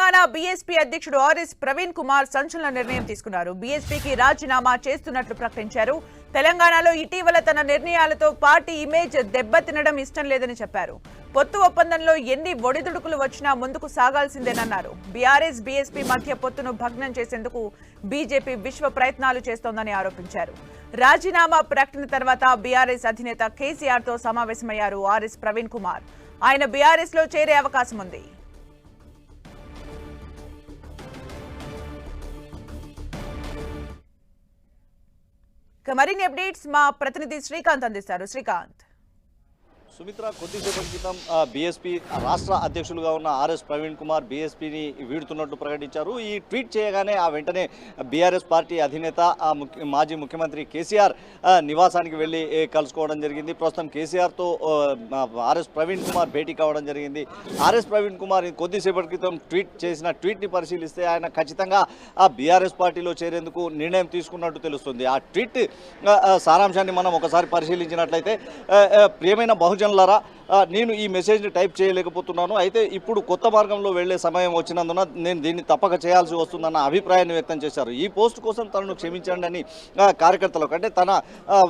Telangana BSP అధ్యక్షుడు RS Praveen Kumar సంచలన నిర్ణయం తీసుకున్నారు. బీఎస్పీకి రాజీనామా చేస్తున్నట్లు ప్రకటించారు. తెలంగాణలో ఇటీవల తన నిర్ణయాలతో పార్టీ ఇమేజ్ దెబ్బతినడం ఇష్టం లేదని చెప్పారు. పొత్తు ఒప్పందంలో ఎన్ని ఒడిదుడుకులు వచ్చినా ముందుకు సాగాల్సిందేనన్నారు. బీఆర్ఎస్ బీఎస్పీ మధ్య పొత్తును భగ్నం చేసేందుకు బీజేపీ విశ్వ ప్రయత్నాలు చేస్తోందని ఆరోపించారు. రాజీనామా ప్రకటన తర్వాత బీఆర్ఎస్ అధినేత కేసీఆర్ తో సమావేశమయ్యారు ఆర్ఎస్ ప్రవీణ్ కుమార్. ఆయన బీఆర్ఎస్ లో చేరే అవకాశం ఉంది. మరిన్ని అప్డేట్స్ మా ప్రతినిధి శ్రీకాంత్ అందిస్తారు. శ్రీకాంత్. సుమిత్ర, కొద్దిసేపటి క్రితం బీఎస్పీ రాష్ట్ర అధ్యక్షులుగా ఉన్న ఆర్ఎస్ ప్రవీణ్ కుమార్ బీఎస్పీని వీడుతున్నట్టు ప్రకటించారు. ఈ ట్వీట్ చేయగానే వెంటనే బీఆర్ఎస్ పార్టీ అధినేత మాజీ ముఖ్యమంత్రి కేసీఆర్ నివాసానికి వెళ్ళి కలుసుకోవడం జరిగింది. ప్రస్తుతం కేసీఆర్తో ఆర్ఎస్ ప్రవీణ్ కుమార్ భేటీ కావడం జరిగింది. ఆర్ఎస్ ప్రవీణ్ కుమార్ కొద్దిసేపటి క్రితం ట్వీట్ చేసిన ట్వీట్ని పరిశీలిస్తే ఆయన ఖచ్చితంగా బీఆర్ఎస్ పార్టీలో చేరేందుకు నిర్ణయం తీసుకున్నట్టు తెలుస్తుంది. ఆ ట్వీట్ సారాంశాన్ని మనం ఒకసారి పరిశీలించినట్లయితే, ప్రియమైన బహుజనులారా, నేను ఈ మెసేజ్ని టైప్ చేయలేకపోతున్నాను. అయితే ఇప్పుడు కొత్త మార్గంలో వెళ్లే సమయం వచ్చినందున నేను దీన్ని తప్పక చేయాల్సి వస్తుందన్న అభిప్రాయాన్ని వ్యక్తం చేశారు. ఈ పోస్ట్ కోసం తనను క్షమించండి అని కార్యకర్తలకు, అంటే తన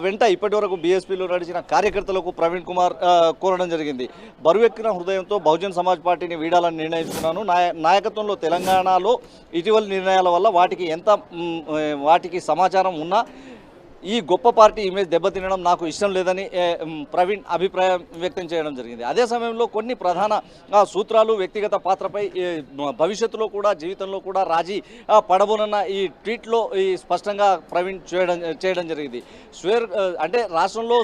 వెంట ఇప్పటి వరకు బీఎస్పీలో నడిచిన కార్యకర్తలకు ప్రవీణ్ కుమార్ కోరడం జరిగింది. బరువెక్కిన హృదయంతో బహుజన్ సమాజ్ పార్టీని వీడాలని నిర్ణయించుకున్నాను. నాయకత్వంలో తెలంగాణలో ఇటీవలి నిర్ణయాల వల్ల వాటికి సమాచారం ఉన్నా ఈ గొప్ప పార్టీ ఇమేజ్ దెబ్బతినడం నాకు ఇష్టం లేదని ప్రవీణ్ అభిప్రాయం వ్యక్తం చేయడం జరిగింది. అదే సమయంలో కొన్ని ప్రధాన సూత్రాలు, వ్యక్తిగత పాత్రపై భవిష్యత్తులో కూడా జీవితంలో కూడా రాజీ పడబోనన్న ఈ ట్వీట్లో స్పష్టంగా ప్రవీణ్ చేయడం జరిగింది. అంటే రాష్ట్రంలో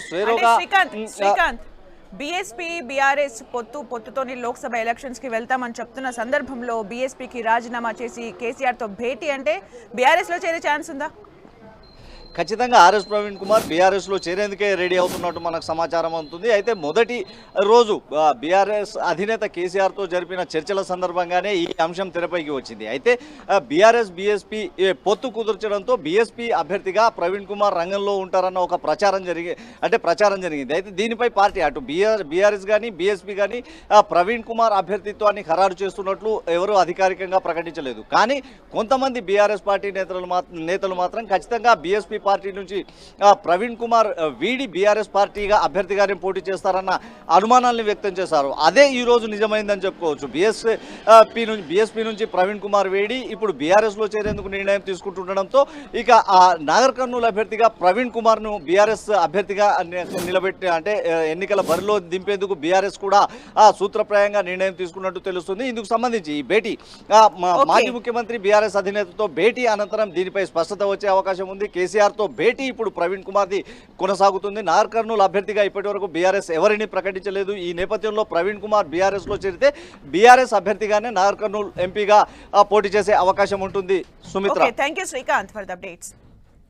బీఎస్పీ బీఆర్ఎస్ పొత్తుతోని లోక్సభ ఎలక్షన్స్ కి వెళ్తామని చెప్తున్న సందర్భంలో బీఎస్పీకి రాజీనామా చేసి కేసీఆర్ తో భేటీ అంటే బీఆర్ఎస్ లో చేరే ఛాన్స్ ఉందా? ఖచ్చితంగా ఆర్ఎస్ ప్రవీణ్ కుమార్ బీఆర్ఎస్లో చేరేందుకే రెడీ అవుతున్నట్టు మనకు సమాచారం అవుతుంది. అయితే మొదటి రోజు బీఆర్ఎస్ అధినేత కేసీఆర్తో జరిపిన చర్చల సందర్భంగానే ఈ అంశం తెరపైకి వచ్చింది. అయితే బీఆర్ఎస్ బీఎస్పీ పొత్తు కుదర్చడంతో బీఎస్పీ అభ్యర్థిగా ప్రవీణ్ కుమార్ రంగంలో ఉంటారన్న ఒక ప్రచారం జరిగింది. అయితే దీనిపై పార్టీ అటు బీఆర్ఎస్ కానీ బీఎస్పీ కానీ ప్రవీణ్ కుమార్ అభ్యర్థిత్వాన్ని ఖరారు చేస్తున్నట్లు ఎవరూ అధికారికంగా ప్రకటించలేదు. కానీ కొంతమంది బీఆర్ఎస్ పార్టీ నేతలు మాత్రం ఖచ్చితంగా బీఎస్పీ పార్టీ నుంచి ప్రవీణ్ కుమార్ వీడి బీఆర్ఎస్ పార్టీగా అభ్యర్థిగానే పోటీ చేస్తారన్న అనుమానాలను వ్యక్తం చేశారు. అదే ఈ రోజు నిజమైందని చెప్పుకోవచ్చు. బీఎస్పీ నుంచి ప్రవీణ్ కుమార్ వేడి ఇప్పుడు బీఆర్ఎస్లో చేరేందుకు నిర్ణయం తీసుకుంటుండడంతో ఇక నాగర్ కర్నూలు అభ్యర్థిగా ప్రవీణ్ కుమార్ను బీఆర్ఎస్ అభ్యర్థిగా నిలబెట్టి, అంటే ఎన్నికల బరిలో దింపేందుకు బీఆర్ఎస్ కూడా సూత్రప్రాయంగా నిర్ణయం తీసుకున్నట్టు తెలుస్తుంది. ఇందుకు సంబంధించి ఈ భేటీ మాజీ ముఖ్యమంత్రి బీఆర్ఎస్ అధినేతతో భేటీ అనంతరం దీనిపై స్పష్టత వచ్చే అవకాశం ఉంది. కేసీఆర్ తో భేటీ ఇప్పుడు ప్రవీణ్ కుమార్ది కొనసాగుతుంది. నాగర్ కర్నూలు అభ్యర్థిగా ఇప్పటి వరకు బీఆర్ఎస్ ఎవరిని ప్రకటించలేదు. ఈ నేపథ్యంలో ప్రవీణ్ కుమార్ బీఆర్ఎస్ లో చేరితే బీఆర్ఎస్ అభ్యర్థిగానే నాగర్ కర్నూలు ఎంపీగా పోటీ చేసే అవకాశం ఉంటుంది. Sumitra, thank you Srikanth for the updates.